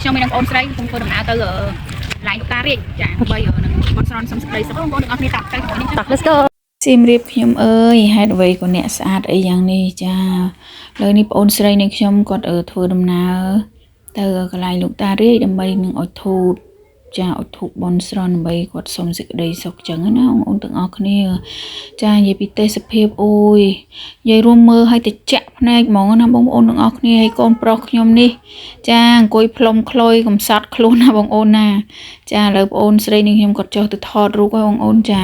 ខ្ញុំមានបងប្អូនស្រីខ្ញុំធ្វើដំណើរទៅឡាយលោកតារាជចាបីនឹងបងស្រន់សំស្ដីសុខបងប្អូនទាំងអស់គ្នាតាក់ទៅនេះតា Let's go សៀមរាបខ្ញុំអើយហេតុអ្វីក៏អ្នកស្អាតអីយ៉ាងនេះចាលើនេះបងអូនស្រីនៃខ្ញុំគាត់ធ្វើដំណើរទៅកន្លែងលោកតារាជដើម្បីនឹងអុជធូបចាអុជធូបបន់ស្រន់ដើម្បីគាត់សុំសេចក្តីសុខចឹងណាបងអូនទាំងអស់គ្នាចានិយាយពីទេសភាពអូយនិយាយរួមមើលឲ្យតិចភ្នែកហ្មងណាបងប្អូនទាំងអស់គ្នាហើយកូនប្រុសខ្ញុំនេះចាអង្គុយផ្លុំខ្លុយកំសត់ខ្លួនណាបងអូនណាចាឥឡូវបងអូនស្រីនៃខ្ញុំគាត់ចុះទៅថតរូបឲ្យបងអូនចា